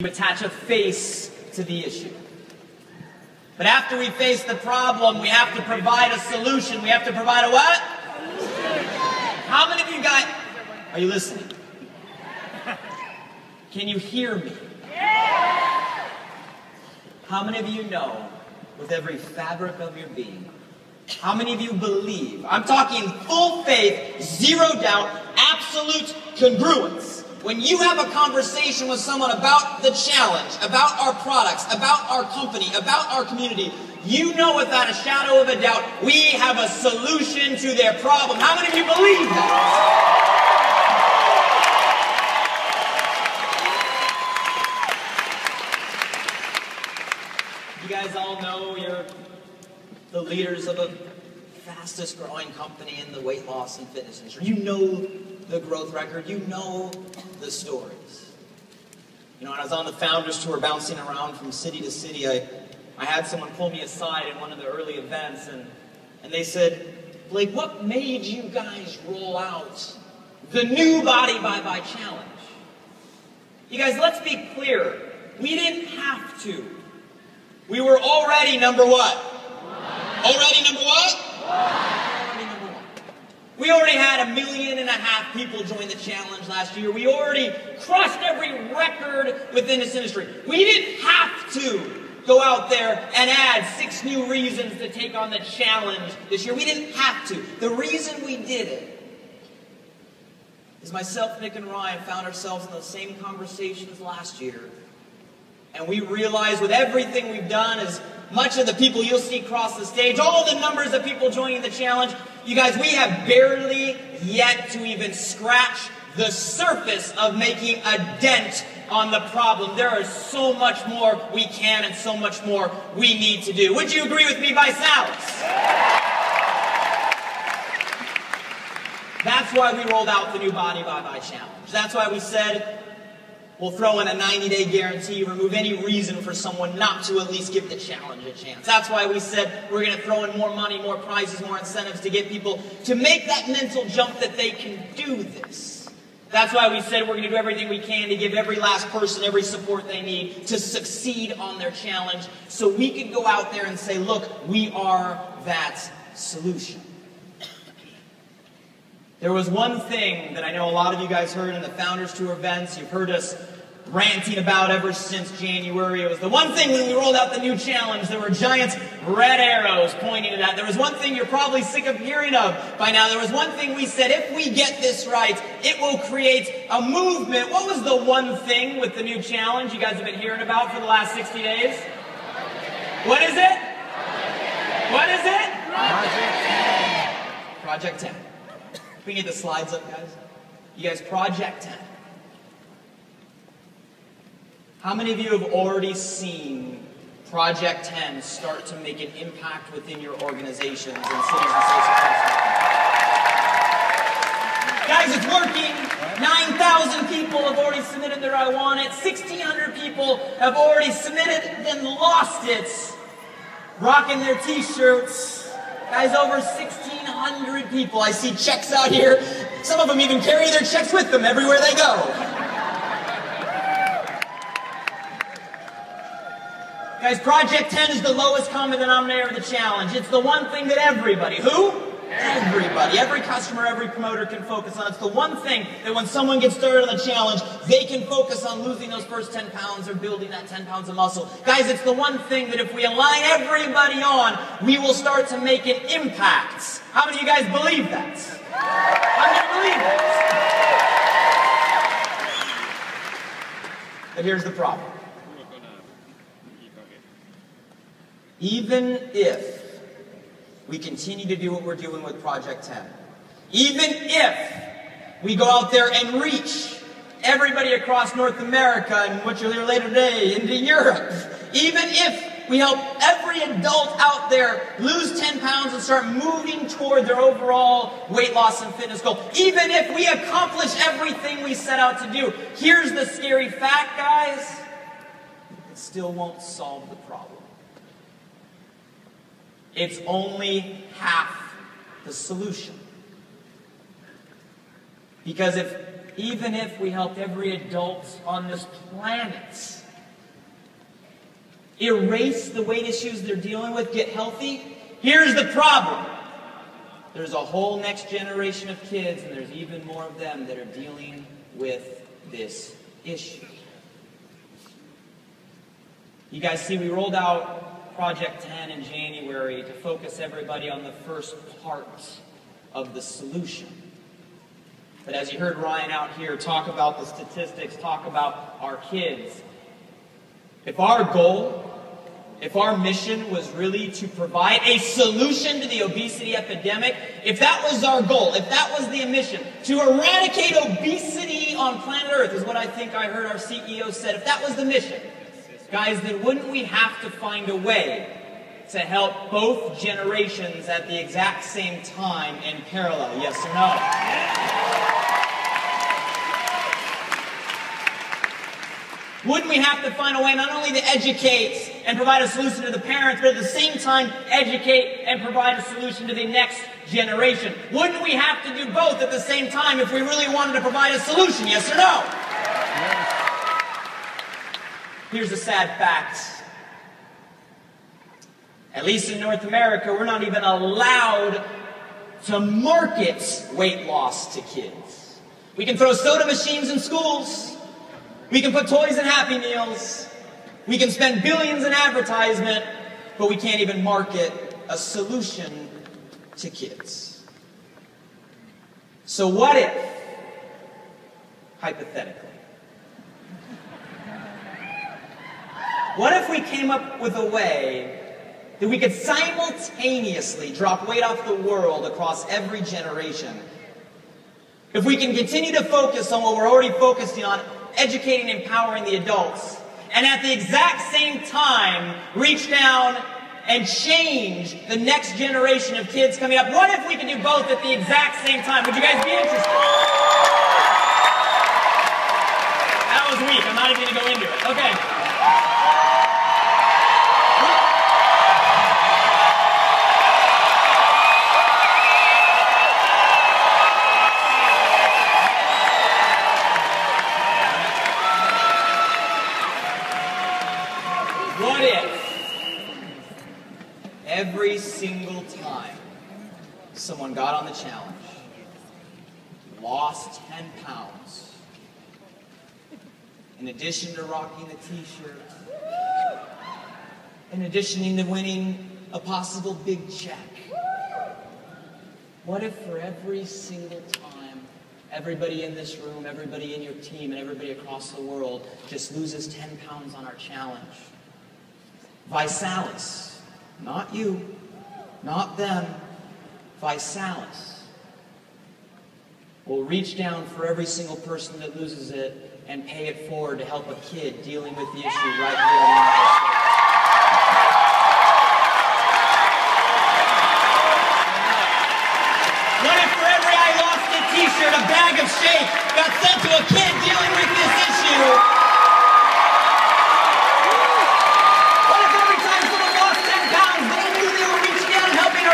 attach a face to the issue. But after we face the problem, we have to provide a solution. We have to provide a what? How many of you guys, are you listening? Can you hear me? How many of you know, with every fabric of your being, how many of you believe, I'm talking full faith, zero doubt, absolute congruence. When you have a conversation with someone about the challenge, about our products, about our company, about our community, you know without a shadow of a doubt, we have a solution to their problem. How many of you believe that? You guys all know you're the leaders of the fastest growing company in the weight loss and fitness industry. You know the growth record. You know the stories. You know, when I was on the Founders Tour bouncing around from city to city, I had someone pull me aside in one of the early events, and they said, Blake, what made you guys roll out the new Body by Bye challenge? You guys, let's be clear. We didn't have to. We were already number what? Already number what? Already number one. We already had 1.5 million people join the challenge last year. We already crushed every record within this industry. We didn't have to go out there and add 6 new reasons to take on the challenge this year. We didn't have to. The reason we did it is myself, Nick, and Ryan found ourselves in the same conversation as last year. And we realized with everything we've done, as much of the people you'll see across the stage, all the numbers of people joining the challenge, you guys, we have barely yet to even scratch the surface of making a dent on the problem. There is so much more we can and so much more we need to do. Would you agree with me by silence? That's why we rolled out the new Body by Bye challenge. That's why we said, we'll throw in a 90-day guarantee, remove any reason for someone not to at least give the challenge a chance. That's why we said we're going to throw in more money, more prizes, more incentives to get people to make that mental jump that they can do this. That's why we said we're going to do everything we can to give every last person every support they need to succeed on their challenge, so we can go out there and say, look, we are that solution. There was one thing that I know a lot of you guys heard in the Founders Tour events. You've heard us ranting about ever since January. It was the one thing when we rolled out the new challenge. There were giant red arrows pointing to that. There was one thing you're probably sick of hearing of by now. There was one thing we said, if we get this right, it will create a movement. What was the one thing with the new challenge you guys have been hearing about for the last 60 days? What is it? What is it? Project 10. Project 10. We need the slides up, guys. You guys, Project 10. How many of you have already seen Project 10 start to make an impact within your organizations and cities and states across the country? Guys, it's working. 9,000 people have already submitted their I Want It. 1,600 people have already submitted, then lost it. Rocking their t-shirts. Guys, over 1,600 people. I see checks out here. Some of them even carry their checks with them everywhere they go. Guys, Project 10 is the lowest common denominator of the challenge. It's the one thing that everybody, who? Everybody, every customer, every promoter can focus on. It's the one thing that when someone gets started on the challenge, they can focus on losing those first 10 pounds or building that 10 pounds of muscle. Guys, it's the one thing that if we align everybody on, we will start to make an impact. How many of you guys believe that? How many believe that? But here's the problem. Even if we continue to do what we're doing with Project 10, even if we go out there and reach everybody across North America and what you'll hear later today into Europe, even if we help every adult out there lose 10 pounds and start moving toward their overall weight loss and fitness goal, even if we accomplish everything we set out to do, here's the scary fact, guys, it still won't solve the problem. It's only half the solution. Because even if we helped every adult on this planet erase the weight issues they're dealing with, get healthy. Here's the problem. There's a whole next generation of kids, and there's even more of them that are dealing with this issue. You guys see, we rolled out Project 10 in January to focus everybody on the first part of the solution. But as you heard Ryan out here talk about the statistics, talk about our kids, if our goal, if our mission was really to provide a solution to the obesity epidemic, if that was our goal, if that was the mission, to eradicate obesity on planet Earth, is what I think I heard our CEO said, if that was the mission, guys, then wouldn't we have to find a way to help both generations at the exact same time in parallel? Yes or no? Wouldn't we have to find a way not only to educate and provide a solution to the parents, but at the same time educate and provide a solution to the next generation? Wouldn't we have to do both at the same time if we really wanted to provide a solution? Yes or no? Here's a sad fact. At least in North America, we're not even allowed to market weight loss to kids. We can throw soda machines in schools. We can put toys in Happy Meals. We can spend billions in advertisement, but we can't even market a solution to kids. So what if, hypothetically, what if we came up with a way that we could simultaneously drop weight off the world across every generation? If we can continue to focus on what we're already focusing on, educating and empowering the adults, and at the exact same time reach down and change the next generation of kids coming up. What if we could do both at the exact same time? Would you guys be interested? That was weak. I'm not even going to go into it. Okay. What if every single time someone got on the challenge, lost 10 pounds, in addition to rocking the t-shirt, in addition to winning a possible big check, what if for every single time everybody in this room, everybody in your team, and everybody across the world just loses 10 pounds on our challenge? Visalis, not you, not them, Visalis will reach down for every single person that loses it and pay it forward to help a kid dealing with the issue right here in the United States. What if for every I lost it t-shirt, a bag of shake got sent to a kid dealing with this issue?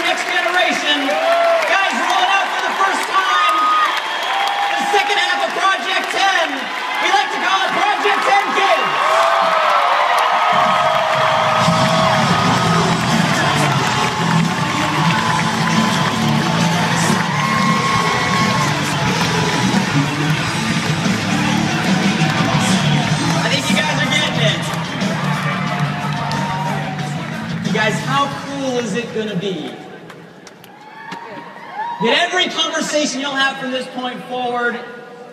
Next generation. Guys, rolling out for the first time the second half of Project 10. We like to call it Project 10 Kids. I think you guys are getting it. You guys, how cool is it going to be that every conversation you'll have from this point forward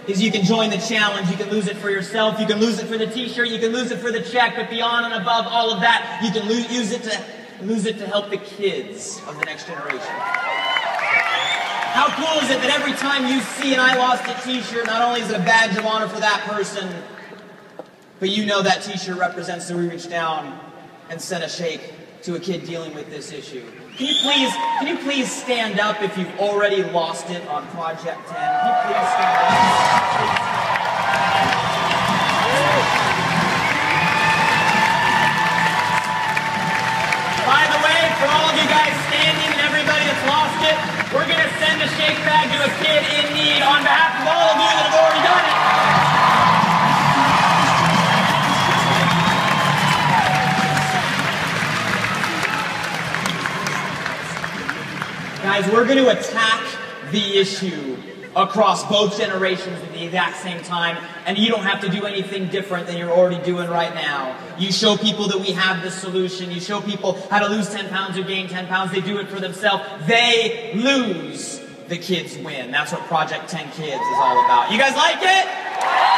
is you can join the challenge, you can lose it for yourself, you can lose it for the t-shirt, you can lose it for the check, but beyond and above all of that, you can lose it to help the kids of the next generation. How cool is it that every time you see an I Lost It t-shirt, not only is it a badge of honor for that person, but you know that t-shirt represents that we reached down and sent a shake to a kid dealing with this issue. Can you please stand up if you've already lost it on Project 10? Can you please stand up? By the way, for all of you guys standing and everybody that's lost it, we're going to send a shake bag to a kid in need on behalf of all of you that have already done it. Guys, we're going to attack the issue across both generations at the exact same time, and you don't have to do anything different than you're already doing right now. You show people that we have the solution. You show people how to lose 10 pounds or gain 10 pounds. They do it for themselves. They lose. The kids win. That's what Project 10 Kids is all about. You guys like it?